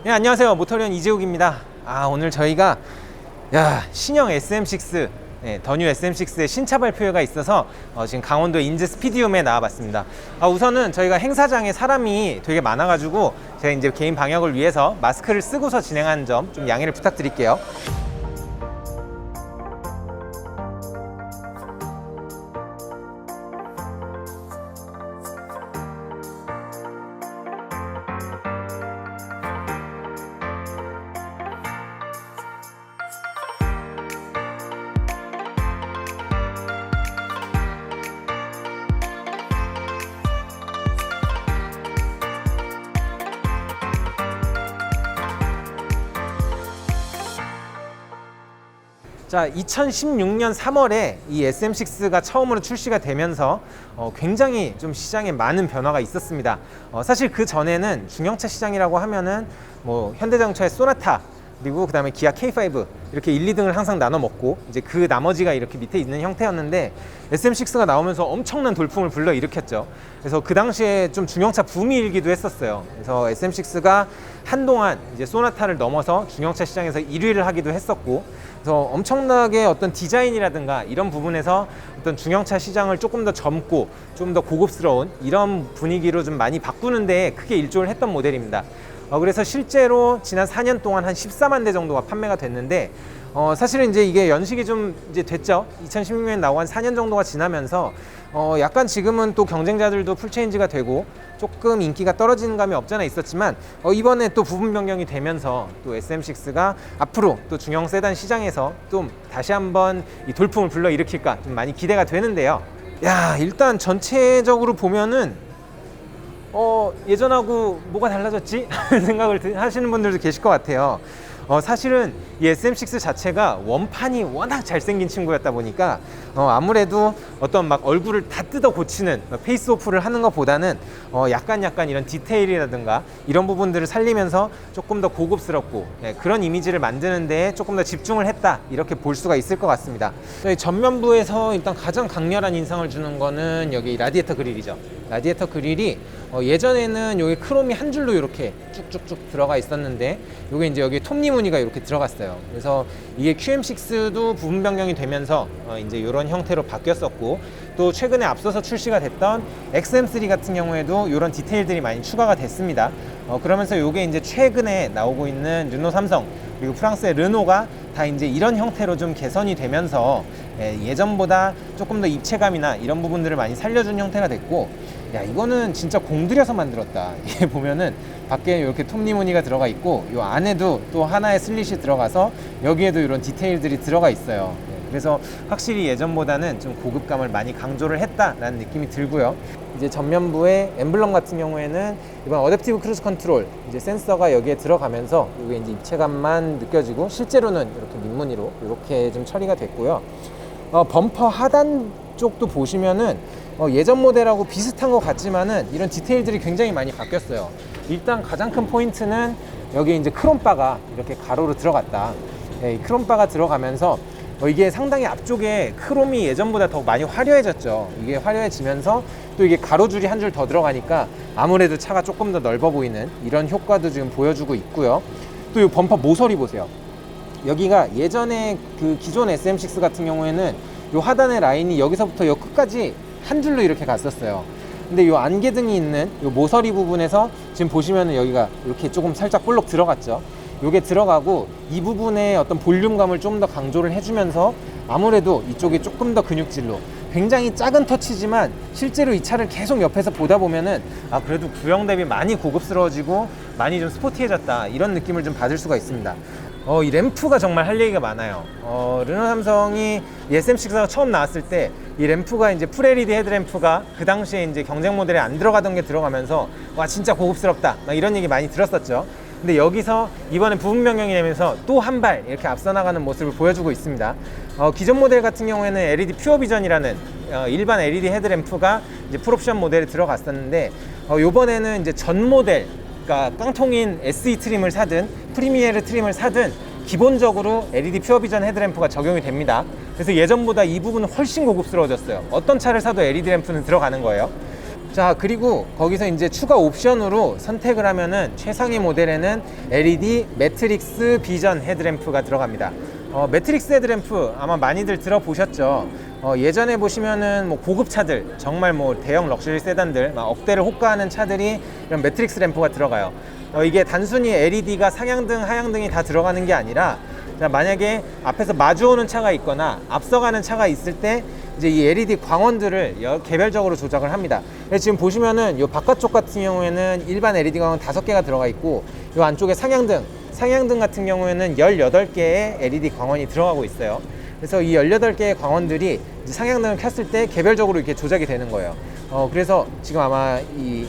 네, 안녕하세요. 모터리언 이재욱입니다. 오늘 저희가 신형 SM6, 더 뉴 SM6의 신차 발표회가 있어서 지금 강원도 인제 스피디움에 나와봤습니다. 우선은 저희가 행사장에 사람이 되게 많아가지고 제가 이제 개인 방역을 위해서 마스크를 쓰고서 진행하는 점 좀 양해를 부탁드릴게요. 자, 2016년 3월에 이 SM6가 처음으로 출시가 되면서 굉장히 좀 시장에 많은 변화가 있었습니다. 사실 그 전에는 중형차 시장이라고 하면은 뭐 현대자동차의 소나타, 그리고 그 다음에 기아 K5 이렇게 1, 2등을 항상 나눠 먹고 이제 그 나머지가 이렇게 밑에 있는 형태였는데, SM6가 나오면서 엄청난 돌풍을 불러일으켰죠. 그래서 그 당시에 좀 중형차 붐이 일기도 했었어요. 그래서 SM6가 한동안 이제 소나타를 넘어서 중형차 시장에서 1위를 하기도 했었고, 그래서 엄청나게 어떤 디자인이라든가 이런 부분에서 어떤 중형차 시장을 조금 더 젊고 좀 더 고급스러운 이런 분위기로 좀 많이 바꾸는 데 크게 일조를 했던 모델입니다. 그래서 실제로 지난 4년 동안 한 14만 대 정도가 판매가 됐는데, 사실은 이제 이게 연식이 좀 이제 됐죠. 2016년에 나온 4년 정도가 지나면서 약간 지금은 또 경쟁자들도 풀체인지가 되고 조금 인기가 떨어지는 감이 없잖아 있었지만, 이번에 또 부분 변경이 되면서 또 SM6가 앞으로 또 중형 세단 시장에서 좀 다시 한번 이 돌풍을 불러일으킬까 좀 많이 기대가 되는데요. 일단 전체적으로 보면은 예전하고 뭐가 달라졌지? 생각을 하시는 분들도 계실 것 같아요. 사실은 이 SM6 자체가 원판이 워낙 잘생긴 친구였다 보니까 아무래도 어떤 막 얼굴을 다 뜯어 고치는 페이스오프를 하는 것보다는 약간 이런 디테일이라든가 이런 부분들을 살리면서 조금 더 고급스럽고 그런 이미지를 만드는 데 조금 더 집중을 했다, 이렇게 볼 수가 있을 것 같습니다. 저희 전면부에서 일단 가장 강렬한 인상을 주는 거는 여기 라디에이터 그릴이죠. 라디에이터 그릴이 예전에는 여기 크롬이 한 줄로 이렇게 쭉쭉쭉 들어가 있었는데, 요게 이제 여기 톱니 무늬가 이렇게 들어갔어요. 그래서 이게 QM6도 부분 변경이 되면서 이제 이런 형태로 바뀌었었고, 또 최근에 앞서서 출시가 됐던 XM3 같은 경우에도 이런 디테일들이 많이 추가가 됐습니다. 그러면서 요게 이제 최근에 나오고 있는 르노 삼성 그리고 프랑스의 르노가 다 이제 이런 형태로 좀 개선이 되면서 예전보다 조금 더 입체감이나 이런 부분들을 많이 살려준 형태가 됐고, 이거는 진짜 공들여서 만들었다. 이게 보면은 밖에 이렇게 톱니 무늬가 들어가 있고, 이 안에도 또 하나의 슬릿이 들어가서 여기에도 이런 디테일들이 들어가 있어요. 그래서 확실히 예전보다는 좀 고급감을 많이 강조를 했다라는 느낌이 들고요. 이제 전면부의 엠블럼 같은 경우에는 이번 어댑티브 크루즈 컨트롤 이제 센서가 여기에 들어가면서 이게 이제 입체감만 느껴지고, 실제로는 이렇게 민무늬로 이렇게 좀 처리가 됐고요. 범퍼 하단 쪽도 보시면은 예전 모델하고 비슷한 것 같지만은 이런 디테일들이 굉장히 많이 바뀌었어요. 일단 가장 큰 포인트는 여기 이제 크롬바가 이렇게 가로로 들어갔다. 이 크롬바가 들어가면서 이게 상당히 앞쪽에 크롬이 예전보다 더 많이 화려해졌죠. 이게 화려해지면서 또 이게 가로줄이 한 줄 더 들어가니까 아무래도 차가 조금 더 넓어 보이는 이런 효과도 지금 보여주고 있고요. 또 이 범퍼 모서리 보세요. 여기가 예전에 그 기존 SM6 같은 경우에는 이 하단의 라인이 여기서부터 여기 끝까지 한 줄로 이렇게 갔었어요. 근데 이 안개등이 있는 이 모서리 부분에서 지금 보시면은 여기가 이렇게 조금 살짝 볼록 들어갔죠. 요게 들어가고 이 부분에 어떤 볼륨감을 좀 더 강조를 해주면서 아무래도 이쪽이 조금 더 근육질로, 굉장히 작은 터치지만 실제로 이 차를 계속 옆에서 보다 보면은 그래도 구형 대비 많이 고급스러워지고 많이 좀 스포티해졌다, 이런 느낌을 좀 받을 수가 있습니다. 이 램프가 정말 할 얘기가 많아요. 르노 삼성이 SM6가 처음 나왔을 때 이 램프가 이제 풀 LED 헤드램프가 그 당시에 이제 경쟁 모델에 안 들어가던 게 들어가면서 와 진짜 고급스럽다, 막 이런 얘기 많이 들었었죠. 근데 여기서 이번에 부분 변경이 되면서 또 한 발 이렇게 앞서 나가는 모습을 보여주고 있습니다. 기존 모델 같은 경우에는 LED 퓨어 비전이라는 일반 LED 헤드램프가 이제 풀옵션 모델에 들어갔었는데, 요번에는 이제 전 모델, 그러니까 깡통인 SE 트림을 사든 프리미에르 트림을 사든 기본적으로 LED 퓨어 비전 헤드램프가 적용이 됩니다. 그래서 예전보다 이 부분은 훨씬 고급스러워졌어요. 어떤 차를 사도 LED 램프는 들어가는 거예요. 자, 그리고 거기서 이제 추가 옵션으로 선택을 하면은 최상위 모델에는 LED 매트릭스 비전 헤드램프가 들어갑니다. 매트릭스 헤드램프 아마 많이들 들어보셨죠. 예전에 보시면은 뭐 고급 차들, 정말 뭐 대형 럭셔리 세단들, 막 억대를 호가하는 차들이 이런 매트릭스 램프가 들어가요. 이게 단순히 LED가 상향등, 하향등이 다 들어가는 게 아니라, 자, 만약에 앞에서 마주오는 차가 있거나 앞서가는 차가 있을 때 이제 이 LED 광원들을 개별적으로 조작을 합니다. 지금 보시면은 이 바깥쪽 같은 경우에는 일반 LED 광원 5개가 들어가 있고, 이 안쪽에 상향등 같은 경우에는 18개의 LED 광원이 들어가고 있어요. 그래서 이 18개의 광원들이 이제 상향등을 켰을 때 개별적으로 이렇게 조작이 되는 거예요. 그래서 지금 아마 이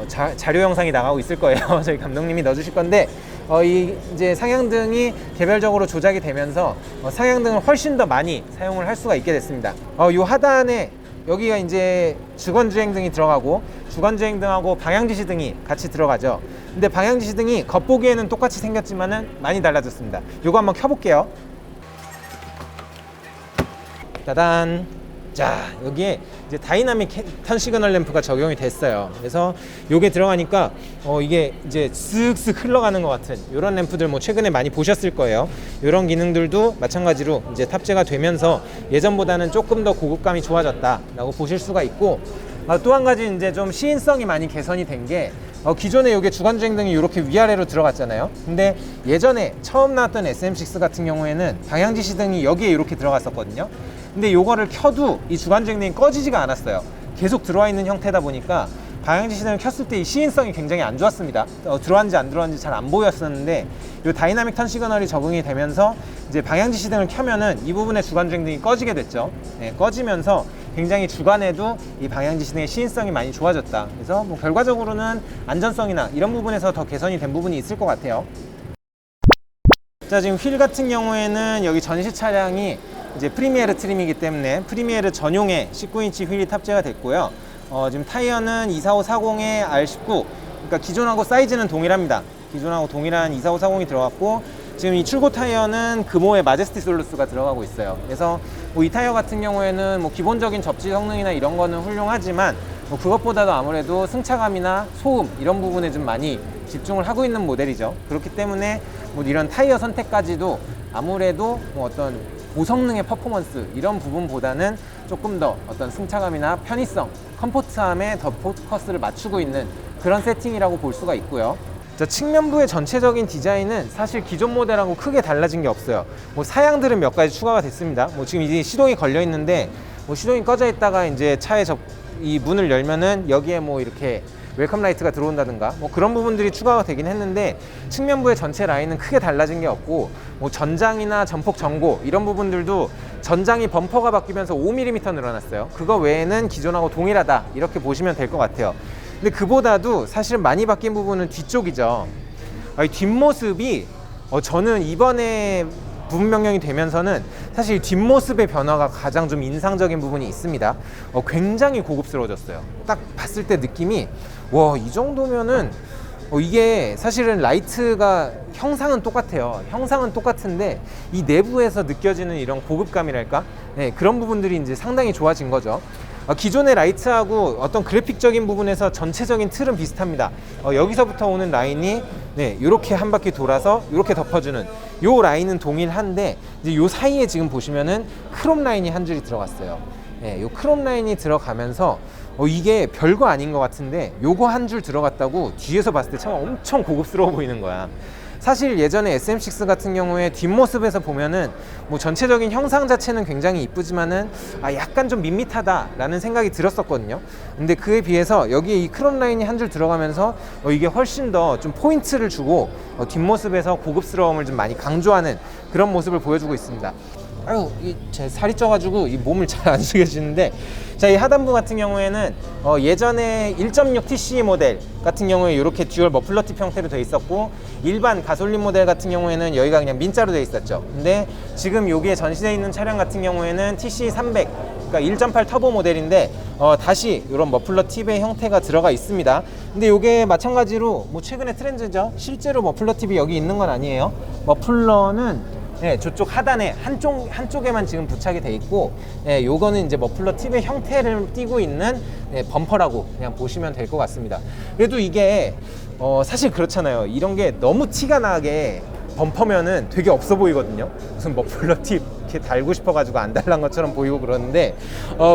자료 영상이 나가고 있을 거예요. 저희 감독님이 넣어주실 건데, 이제 상향등이 개별적으로 조작이 되면서 상향등을 훨씬 더 많이 사용을 할 수가 있게 됐습니다. 요 하단에 여기가 이제 주간주행등이 들어가고, 주간주행등하고 방향지시등이 같이 들어가죠. 근데 방향지시등이 겉보기에는 똑같이 생겼지만은 많이 달라졌습니다. 요거 한번 켜볼게요. 짜잔. 자, 여기에 이제 다이나믹 턴 시그널 램프가 적용이 됐어요. 그래서 요게 들어가니까 이게 이제 쓱쓱 흘러가는 것 같은 이런 램프들 뭐 최근에 많이 보셨을 거예요. 이런 기능들도 마찬가지로 이제 탑재가 되면서 예전보다는 조금 더 고급감이 좋아졌다라고 보실 수가 있고, 또 한 가지 이제 좀 시인성이 많이 개선이 된 게, 기존에 이게 주간주행등이 이렇게 위아래로 들어갔잖아요. 근데 예전에 처음 나왔던 SM6 같은 경우에는 방향지시등이 여기에 이렇게 들어갔었거든요. 근데 요거를 켜도 이 주간주행등이 꺼지지가 않았어요. 계속 들어와 있는 형태다 보니까 방향지시등을 켰을 때 이 시인성이 굉장히 안 좋았습니다. 들어왔는지 안 들어왔는지 잘 안 보였었는데, 이 다이나믹 턴 시그널이 적응이 되면서 이제 방향지시등을 켜면은 이 부분에 주간주행등이 꺼지게 됐죠. 네, 꺼지면서 굉장히 주간에도 이 방향지시등의 시인성이 많이 좋아졌다. 그래서 뭐 결과적으로는 안전성이나 이런 부분에서 더 개선이 된 부분이 있을 것 같아요. 자, 지금 휠 같은 경우에는 여기 전시 차량이 이제 프리미에르 트림이기 때문에 프리미에르 전용의 19인치 휠이 탑재가 됐고요. 지금 타이어는 24540의 R19, 그러니까 기존하고 사이즈는 동일합니다. 기존하고 동일한 24540이 들어갔고, 지금 이 출고 타이어는 금호의 마제스티 솔루스가 들어가고 있어요. 그래서 뭐 이 타이어 같은 경우에는 뭐 기본적인 접지 성능이나 이런 거는 훌륭하지만, 뭐 그것보다도 아무래도 승차감이나 소음 이런 부분에 좀 많이 집중을 하고 있는 모델이죠. 그렇기 때문에 뭐 이런 타이어 선택까지도 아무래도 뭐 어떤 고성능의 퍼포먼스 이런 부분보다는 조금 더 어떤 승차감이나 편의성, 컴포트함에 더 포커스를 맞추고 있는 그런 세팅이라고 볼 수가 있고요. 자, 측면부의 전체적인 디자인은 사실 기존 모델하고 크게 달라진 게 없어요. 뭐 사양들은 몇 가지 추가가 됐습니다. 뭐 지금 이제 시동이 걸려 있는데, 뭐 시동이 꺼져 있다가 이제 차에 이 문을 열면은 여기에 뭐 이렇게 웰컴 라이트가 들어온다든가 뭐 그런 부분들이 추가가 되긴 했는데, 측면부의 전체 라인은 크게 달라진 게 없고, 뭐 전장이나 전폭 전고 이런 부분들도 전장이 범퍼가 바뀌면서 5mm 늘어났어요. 그거 외에는 기존하고 동일하다 이렇게 보시면 될 것 같아요. 근데 그보다도 사실 많이 바뀐 부분은 뒤쪽이죠. 이 뒷모습이 저는 이번에 부분 변경이 되면서는 사실 뒷모습의 변화가 가장 좀 인상적인 부분이 있습니다. 굉장히 고급스러워졌어요. 딱 봤을 때 느낌이, 와, 이 정도면은 이게 사실은 라이트가 형상은 똑같아요. 형상은 똑같은데 이 내부에서 느껴지는 이런 고급감이랄까? 네, 그런 부분들이 이제 상당히 좋아진 거죠. 기존의 라이트하고 어떤 그래픽적인 부분에서 전체적인 틀은 비슷합니다. 여기서부터 오는 라인이 이렇게 한 바퀴 돌아서 이렇게 덮어주는 요 라인은 동일한데, 이제 요 사이에 지금 보시면은 크롬 라인이 한 줄이 들어갔어요. 요 크롬 라인이 들어가면서 이게 별거 아닌 것 같은데 요거 한 줄 들어갔다고 뒤에서 봤을 때 참 엄청 고급스러워 보이는 거야. 사실 예전에 SM6 같은 경우에 뒷모습에서 보면은 뭐 전체적인 형상 자체는 굉장히 이쁘지만은 약간 좀 밋밋하다라는 생각이 들었었거든요. 근데 그에 비해서 여기에 이 크롬 라인이 한 줄 들어가면서 이게 훨씬 더 좀 포인트를 주고 뒷모습에서 고급스러움을 좀 많이 강조하는 그런 모습을 보여주고 있습니다. 아유, 제 살이 쪄가지고 이 몸을 잘 안 숙여지는데, 자, 이 하단부 같은 경우에는 예전에 1.6 TC 모델 같은 경우에 이렇게 듀얼 머플러 팁 형태로 되어 있었고, 일반 가솔린 모델 같은 경우에는 여기가 그냥 민자로 되어 있었죠. 근데 지금 여기에 전시되어 있는 차량 같은 경우에는 TC 300, 그러니까 1.8 터보 모델인데 다시 이런 머플러 팁의 형태가 들어가 있습니다. 근데 이게 마찬가지로 뭐 최근에 트렌드죠. 실제로 머플러 팁이 여기 있는 건 아니에요. 머플러는 예, 저쪽 하단에 한쪽에만 지금 부착이 돼 있고, 예, 요거는 이제 머플러 팁의 형태를 띠고 있는 예, 범퍼라고 그냥 보시면 될 것 같습니다. 그래도 이게 사실 그렇잖아요. 이런 게 너무 티가 나게 범퍼면은 되게 없어 보이거든요. 무슨 머플러 팁 이렇게 달고 싶어가지고 안 달란 것처럼 보이고 그러는데,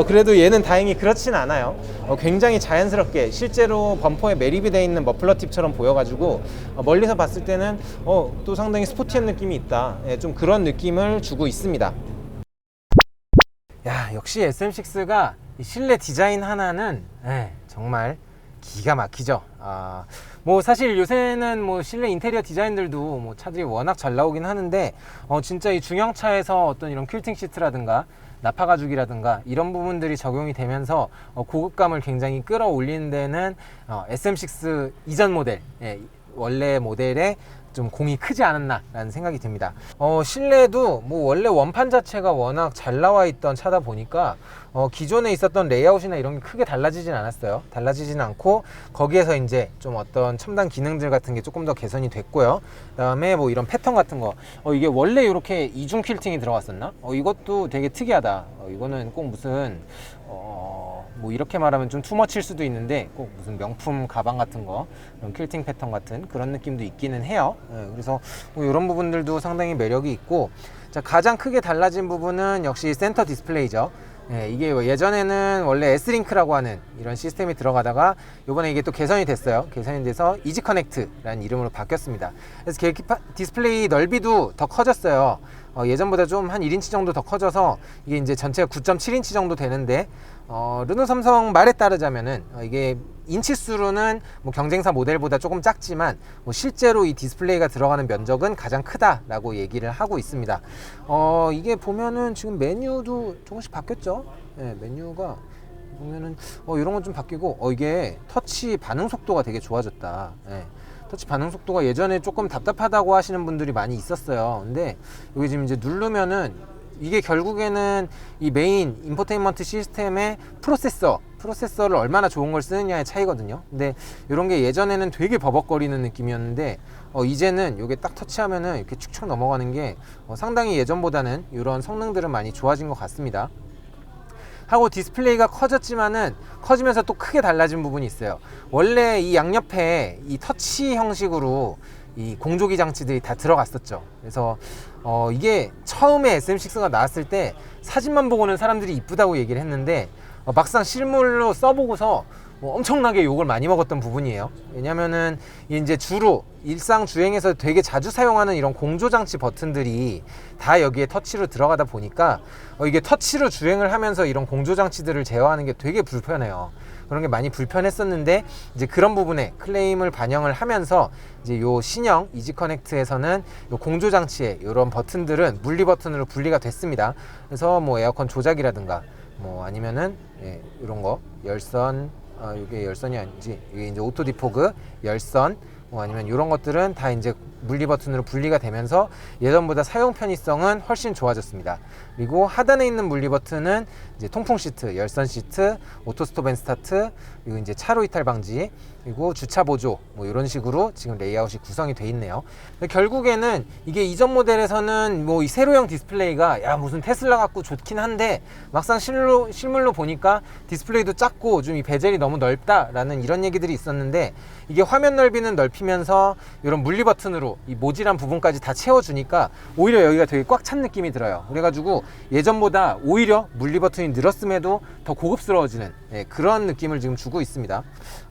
그래도 얘는 다행히 그렇진 않아요. 굉장히 자연스럽게 실제로 범퍼에 매립이 되어 있는 머플러 팁처럼 보여가지고 멀리서 봤을 때는 또 상당히 스포티한 느낌이 있다. 예, 좀 그런 느낌을 주고 있습니다. 야, 역시 SM6가 실내 디자인 하나는 정말 기가 막히죠. 뭐 사실 요새는 뭐 실내 인테리어 디자인들도 뭐 차들이 워낙 잘 나오긴 하는데, 진짜 이 중형차에서 어떤 이런 퀼팅 시트라든가 나파 가죽이라든가 이런 부분들이 적용이 되면서 고급감을 굉장히 끌어올리는 데는 SM6 이전 모델, 원래 모델의 좀 공이 크지 않았나 라는 생각이 듭니다. 실내도 뭐 원래 원판 자체가 워낙 잘 나와 있던 차다 보니까 기존에 있었던 레이아웃이나 이런 게 크게 달라지진 않았어요. 달라지진 않고 거기에서 이제 좀 어떤 첨단 기능들 같은 게 조금 더 개선이 됐고요. 그 다음에 뭐 이런 패턴 같은 거, 이게 원래 이렇게 이중 퀼팅이 들어갔었나? 이것도 되게 특이하다. 이거는 꼭 무슨 뭐 이렇게 말하면 좀 투머치일 수도 있는데 꼭 무슨 명품 가방 같은 거, 그런 퀼팅 패턴 같은 그런 느낌도 있기는 해요. 그래서 뭐 이런 부분들도 상당히 매력이 있고, 자, 가장 크게 달라진 부분은 역시 센터 디스플레이죠. 이게 예전에는 원래 S링크라고 하는 이런 시스템이 들어가다가 요번에 이게 또 개선이 됐어요. 개선이 돼서 이지 커넥트라는 이름으로 바뀌었습니다. 그래서 디스플레이 넓이도 더 커졌어요. 예전보다 좀 한 1인치 정도 더 커져서 이게 이제 전체가 9.7인치 정도 되는데, 르노 삼성 말에 따르자면은 이게 인치수로는 뭐 경쟁사 모델보다 조금 작지만 뭐 실제로 이 디스플레이가 들어가는 면적은 가장 크다라고 얘기를 하고 있습니다. 이게 보면은 지금 메뉴도 조금씩 바뀌었죠. 메뉴가 보면은 이런 건 좀 바뀌고, 이게 터치 반응 속도가 되게 좋아졌다. 터치 반응 속도가 예전에 조금 답답하다고 하시는 분들이 많이 있었어요. 근데 여기 지금 이제 누르면은 이게 결국에는 이 메인 인포테인먼트 시스템의 프로세서를 얼마나 좋은 걸 쓰느냐의 차이거든요. 근데 이런 게 예전에는 되게 버벅거리는 느낌이었는데, 이제는 이게 딱 터치하면은 이렇게 축축 넘어가는 게 상당히 예전보다는 이런 성능들은 많이 좋아진 것 같습니다. 하고 디스플레이가 커졌지만은 커지면서 또 크게 달라진 부분이 있어요. 원래 이 양옆에 이 터치 형식으로 이 공조기 장치들이 다 들어갔었죠. 그래서 이게 처음에 SM6가 나왔을 때 사진만 보고는 사람들이 이쁘다고 얘기를 했는데, 막상 실물로 써보고서 엄청나게 욕을 많이 먹었던 부분이에요. 왜냐면은 이제 주로 일상 주행에서 되게 자주 사용하는 이런 공조장치 버튼들이 다 여기에 터치로 들어가다 보니까 이게 터치로 주행을 하면서 이런 공조장치들을 제어하는 게 되게 불편해요. 그런 게 많이 불편했었는데, 이제 그런 부분에 클레임을 반영을 하면서 이제 요 신형 이지 커넥트에서는 요 공조 장치의 이런 버튼들은 물리 버튼으로 분리가 됐습니다. 그래서 뭐 에어컨 조작이라든가 뭐 아니면은 이런 거 열선, 이게 열선이 아닌지 이게 이제 오토 디포그, 열선, 뭐 아니면 이런 것들은 다 이제 물리 버튼으로 분리가 되면서 예전보다 사용 편의성은 훨씬 좋아졌습니다. 그리고 하단에 있는 물리 버튼은 이제 통풍 시트, 열선 시트, 오토 스톱 앤 스타트, 그리고 이제 차로 이탈 방지, 그리고 주차 보조, 뭐 이런 식으로 지금 레이아웃이 구성이 돼 있네요. 결국에는 이게 이전 모델에서는 뭐 이 세로형 디스플레이가 야 무슨 테슬라 같고 좋긴 한데, 막상 실물로 보니까 디스플레이도 작고 좀 이 베젤이 너무 넓다라는 이런 얘기들이 있었는데, 이게 화면 넓이는 넓히면서 이런 물리 버튼으로 이 모질한 부분까지 다 채워주니까 오히려 여기가 되게 꽉 찬 느낌이 들어요. 그래가지고 예전보다 오히려 물리 버튼이 늘었음에도 더 고급스러워지는 그런 느낌을 지금 주고 있습니다.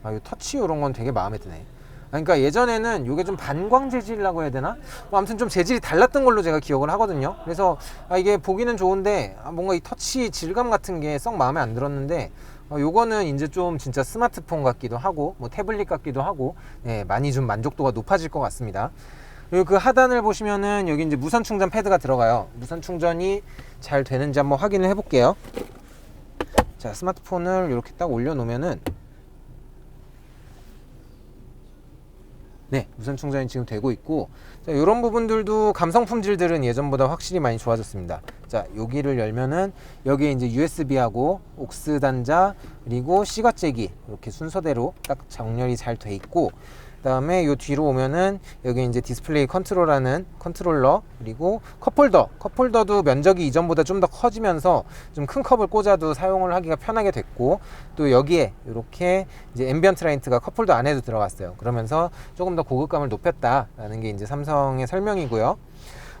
이 터치 이런 건 되게 마음에 드네. 그러니까 예전에는 이게 좀 반광 재질이라고 해야 되나? 뭐 아무튼 좀 재질이 달랐던 걸로 제가 기억을 하거든요. 그래서 이게 보기는 좋은데 뭔가 이 터치 질감 같은 게 썩 마음에 안 들었는데, 요거는 이제 좀 진짜 스마트폰 같기도 하고 뭐 태블릿 같기도 하고 많이 좀 만족도가 높아질 것 같습니다. 그리고 그 하단을 보시면은 여기 이제 무선 충전 패드가 들어가요. 무선 충전이 잘 되는지 한번 확인을 해 볼게요. 자, 스마트폰을 이렇게 딱 올려 놓으면은 무선 충전이 지금 되고 있고, 자, 이런 부분들도 감성 품질들은 예전보다 확실히 많이 좋아졌습니다. 자, 여기를 열면은 여기에 이제 USB하고 옥스 단자 그리고 시거잭이 이렇게 순서대로 딱 정렬이 잘 돼 있고, 그다음에 요 뒤로 오면은 여기 이제 디스플레이 컨트롤하는 컨트롤러, 그리고 컵홀더도 면적이 이전보다 좀 더 커지면서 좀 큰 컵을 꽂아도 사용을 하기가 편하게 됐고, 또 여기에 이렇게 이제 앰비언트 라이트가 컵홀더 안에도 들어갔어요. 그러면서 조금 더 고급감을 높였다라는 게 이제 삼성의 설명이고요.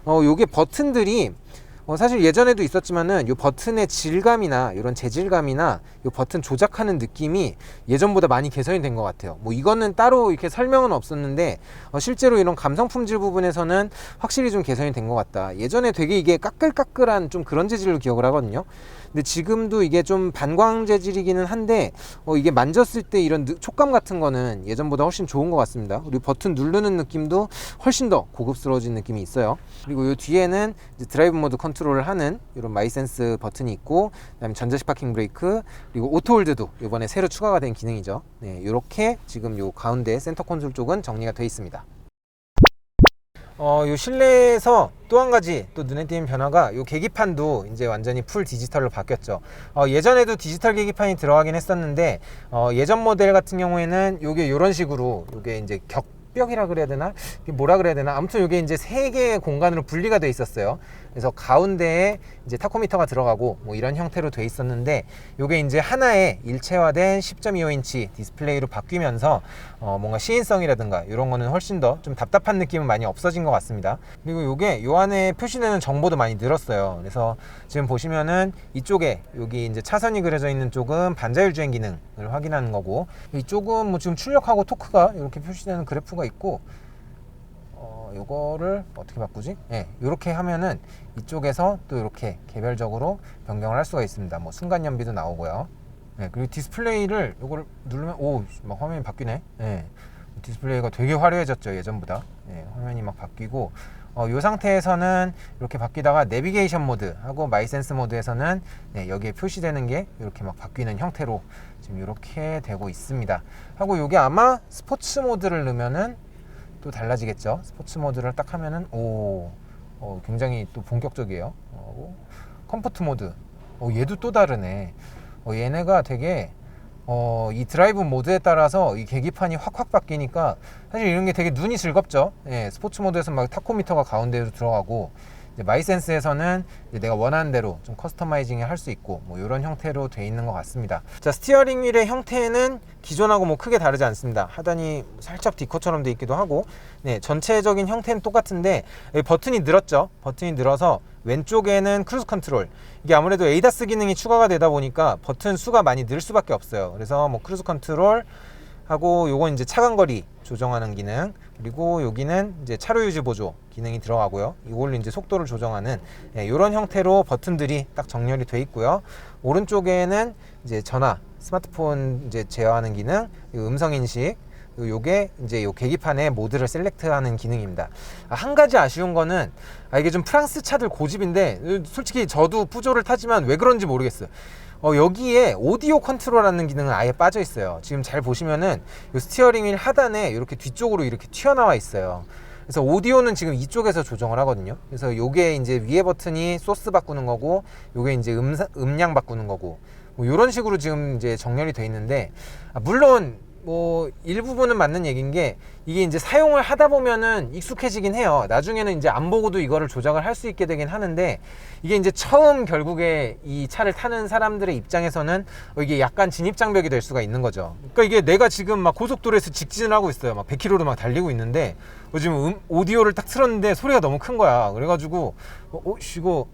요게 버튼들이 사실 예전에도 있었지만은 요 버튼의 질감이나 이런 재질감이나 요 버튼 조작하는 느낌이 예전보다 많이 개선이 된 것 같아요. 뭐 이거는 따로 이렇게 설명은 없었는데 실제로 이런 감성 품질 부분에서는 확실히 좀 개선이 된 것 같다. 예전에 되게 이게 까끌까끌한 좀 그런 재질로 기억을 하거든요. 근데 지금도 이게 좀 반광 재질이기는 한데 이게 만졌을 때 이런 촉감 같은 거는 예전보다 훨씬 좋은 것 같습니다. 그리고 버튼 누르는 느낌도 훨씬 더 고급스러워진 느낌이 있어요. 그리고 이 뒤에는 이제 드라이브 모드 컨트롤을 하는 이런 마이센스 버튼이 있고, 그다음에 전자식 파킹 브레이크, 그리고 오토홀드도 이번에 새로 추가가 된 기능이죠. 네, 이렇게 지금 요 가운데 센터 콘솔 쪽은 정리가 되어 있습니다. 요 실내에서 또 한 가지 또 눈에 띄는 변화가, 요 계기판도 이제 완전히 풀 디지털로 바뀌었죠. 예전에도 디지털 계기판이 들어가긴 했었는데 예전 모델 같은 경우에는 요게 요런 식으로 요게 이제 벽이라 그래야 되나? 뭐라 그래야 되나? 아무튼 이게 이제 세 개의 공간으로 분리가 돼 있었어요. 그래서 가운데에 이제 타코미터가 들어가고 뭐 이런 형태로 돼 있었는데, 이게 이제 하나의 일체화된 10.25인치 디스플레이로 바뀌면서 뭔가 시인성이라든가 이런 거는 훨씬 더 좀 답답한 느낌은 많이 없어진 것 같습니다. 그리고 이게 요 안에 표시되는 정보도 많이 늘었어요. 그래서 지금 보시면은 이쪽에 여기 이제 차선이 그려져 있는 쪽은 반자율 주행 기능을 확인하는 거고, 이쪽은 뭐 지금 출력하고 토크가 이렇게 표시되는 그래프가 있고, 요거를 어떻게 바꾸지? 네, 이렇게 하면은 이쪽에서 또 이렇게 개별적으로 변경을 할 수가 있습니다. 뭐 순간 연비도 나오고요. 네, 그리고 디스플레이를 요거를 누르면 막 화면이 바뀌네. 네, 디스플레이가 되게 화려해졌죠, 예전보다. 네, 화면이 막 바뀌고, 이 상태에서는 이렇게 바뀌다가 내비게이션 모드 하고 마이센스 모드에서는 네, 여기에 표시되는 게 이렇게 막 바뀌는 형태로 지금 이렇게 되고 있습니다. 하고 요게 아마 스포츠 모드를 넣으면은 또 달라지겠죠. 스포츠 모드를 딱 하면은 굉장히 또 본격적이에요. 컴포트 모드, 얘도 또 다르네. 얘네가 되게 이 드라이브 모드에 따라서 이 계기판이 확확 바뀌니까 사실 이런 게 되게 눈이 즐겁죠. 예, 스포츠 모드에서 막 타코미터가 가운데로 들어가고, 이제 마이센스에서는 이제 내가 원하는 대로 좀 커스터마이징을 할 수 있고 뭐 이런 형태로 돼 있는 것 같습니다. 자, 스티어링 휠의 형태는 기존하고 뭐 크게 다르지 않습니다. 하단이 살짝 디코처럼 돼 있기도 하고, 네, 전체적인 형태는 똑같은데 버튼이 늘었죠. 버튼이 늘어서 왼쪽에는 크루즈 컨트롤, 이게 아무래도 에이다스 기능이 추가가 되다 보니까 버튼 수가 많이 늘 수밖에 없어요. 그래서 뭐 크루즈 컨트롤 하고, 요건 이제 차간거리 조정하는 기능, 그리고 여기는 이제 차로 유지 보조 기능이 들어가고요. 이걸로 이제 속도를 조정하는 이런 형태로 버튼들이 딱 정렬이 돼 있고요. 오른쪽에는 이제 전화, 스마트폰 이제 제어하는 기능, 음성 인식, 요게 이제 요 계기판의 모드를 셀렉트하는 기능입니다. 한 가지 아쉬운 거는 이게 좀 프랑스 차들 고집인데, 솔직히 저도 푸조를 타지만 왜 그런지 모르겠어요. 여기에 오디오 컨트롤하는 기능은 아예 빠져 있어요. 지금 잘 보시면은 요 스티어링 휠 하단에 이렇게 뒤쪽으로 이렇게 튀어나와 있어요. 그래서 오디오는 지금 이쪽에서 조정을 하거든요. 그래서 요게 이제 위에 버튼이 소스 바꾸는 거고, 요게 이제 음량 바꾸는 거고, 뭐 이런 식으로 지금 이제 정렬이 돼 있는데, 물론 뭐 일부분은 맞는 얘기인 게, 이게 이제 사용을 하다 보면은 익숙해지긴 해요. 나중에는 이제 안 보고도 이거를 조작을 할 수 있게 되긴 하는데, 이게 이제 처음 결국에 이 차를 타는 사람들의 입장에서는 이게 약간 진입장벽이 될 수가 있는 거죠. 그러니까 이게 내가 지금 막 고속도로에서 직진을 하고 있어요. 막 100km로 막 달리고 있는데 지금 오디오를 딱 틀었는데 소리가 너무 큰 거야. 그래가지고 이거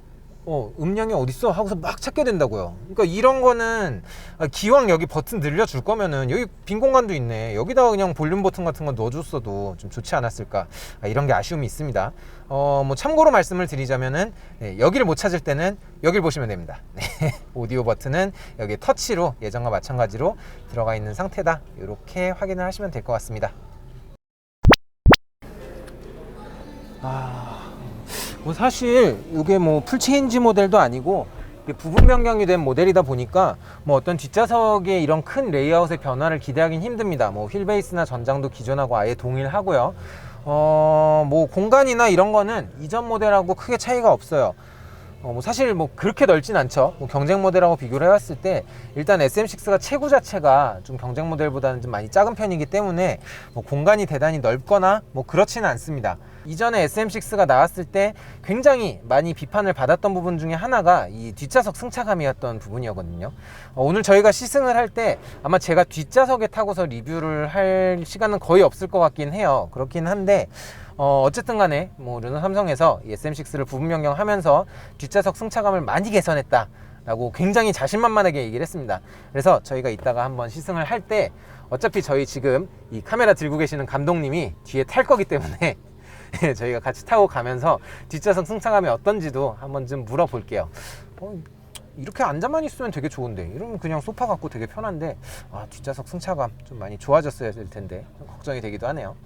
음량이 어딨어? 하고서 막 찾게 된다고요. 그러니까 이런 거는 기왕 여기 버튼 늘려줄 거면은 여기 빈 공간도 있네, 여기다가 그냥 볼륨 버튼 같은 거 넣어줬어도 좀 좋지 않았을까, 이런 게 아쉬움이 있습니다. 뭐 참고로 말씀을 드리자면은 여기를 못 찾을 때는 여기를 보시면 됩니다. 오디오 버튼은 여기 터치로 예전과 마찬가지로 들어가 있는 상태다, 이렇게 확인을 하시면 될 것 같습니다. 뭐 사실 이게 뭐 풀체인지 모델도 아니고 부분 변경이 된 모델이다 보니까 뭐 어떤 뒷좌석에 이런 큰 레이아웃의 변화를 기대하기는 힘듭니다. 뭐 휠 베이스나 전장도 기존하고 아예 동일하고요. 뭐 공간이나 이런 거는 이전 모델하고 크게 차이가 없어요. 뭐 사실 뭐 그렇게 넓진 않죠. 뭐 경쟁 모델하고 비교를 해봤을 때 일단 SM6가 체구 자체가 좀 경쟁 모델보다는 좀 많이 작은 편이기 때문에 뭐 공간이 대단히 넓거나 뭐 그렇지는 않습니다. 이전에 SM6가 나왔을 때 굉장히 많이 비판을 받았던 부분 중에 하나가 이 뒷좌석 승차감이었던 부분이었거든요. 오늘 저희가 시승을 할 때 아마 제가 뒷좌석에 타고서 리뷰를 할 시간은 거의 없을 것 같긴 해요. 그렇긴 한데 어쨌든 간에 뭐 르노 삼성에서 이 SM6를 부분 변경하면서 뒷좌석 승차감을 많이 개선했다 라고 굉장히 자신만만하게 얘기를 했습니다. 그래서 저희가 이따가 한번 시승을 할 때 어차피 저희 지금 이 카메라 들고 계시는 감독님이 뒤에 탈 거기 때문에 저희가 같이 타고 가면서 뒷좌석 승차감이 어떤지도 한번 좀 물어볼게요. 이렇게 앉아만 있으면 되게 좋은데, 이러면 그냥 소파 갖고 되게 편한데, 뒷좌석 승차감 좀 많이 좋아졌어야 될 텐데 좀 걱정이 되기도 하네요.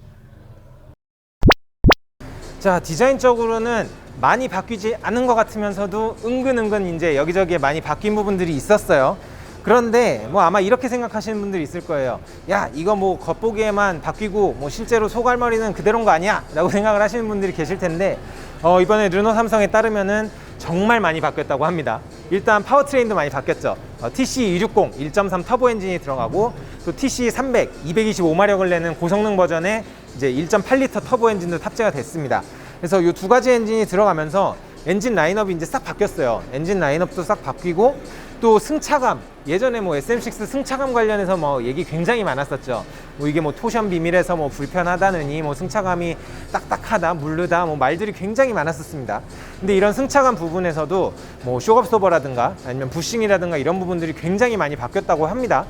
자, 디자인적으로는 많이 바뀌지 않은 것 같으면서도 은근 이제 여기저기에 많이 바뀐 부분들이 있었어요. 그런데 뭐 아마 이렇게 생각하시는 분들이 있을 거예요. 야, 이거 뭐 겉보기에만 바뀌고 뭐 실제로 소갈머리는 그대로인 거 아니야? 라고 생각을 하시는 분들이 계실 텐데, 이번에 르노 삼성에 따르면은 정말 많이 바뀌었다고 합니다. 일단 파워트레인도 많이 바뀌었죠. TC260 1.3 터보 엔진이 들어가고, 또 TC300 225마력을 내는 고성능 버전의 이제 1.8리터 터보 엔진도 탑재가 됐습니다. 그래서 이 두 가지 엔진이 들어가면서 엔진 라인업이 이제 싹 바뀌었어요. 엔진 라인업도 싹 바뀌고, 또 승차감, 예전에 뭐 SM6 승차감 관련해서 뭐 얘기 굉장히 많았었죠. 뭐 이게 뭐 토션 비밀에서 뭐 불편하다느니, 뭐 승차감이 딱딱하다, 무르다, 뭐 말들이 굉장히 많았었습니다. 근데 이런 승차감 부분에서도 뭐 쇼업소버라든가 아니면 부싱이라든가 이런 부분들이 굉장히 많이 바뀌었다고 합니다.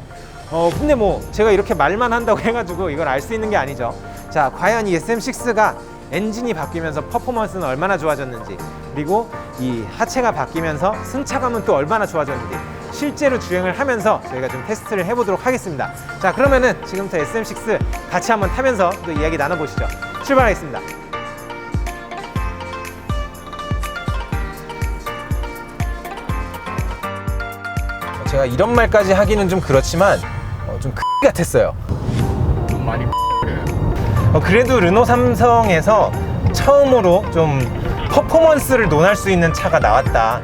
근데 뭐 제가 이렇게 말만 한다고 해가지고 이걸 알 수 있는 게 아니죠. 자, 과연 이 SM6가 엔진이 바뀌면서 퍼포먼스는 얼마나 좋아졌는지, 그리고 이 하체가 바뀌면서 승차감은 또 얼마나 좋아졌는지 실제로 주행을 하면서 저희가 좀 테스트를 해보도록 하겠습니다. 자, 그러면은 지금부터 SM6 같이 한번 타면서 또 이야기 나눠보시죠. 출발하겠습니다. 제가 이런 말까지 하기는 좀 그렇지만 좀 같았어요. 많이 그래도 르노 삼성에서 처음으로 좀 퍼포먼스를 논할 수 있는 차가 나왔다.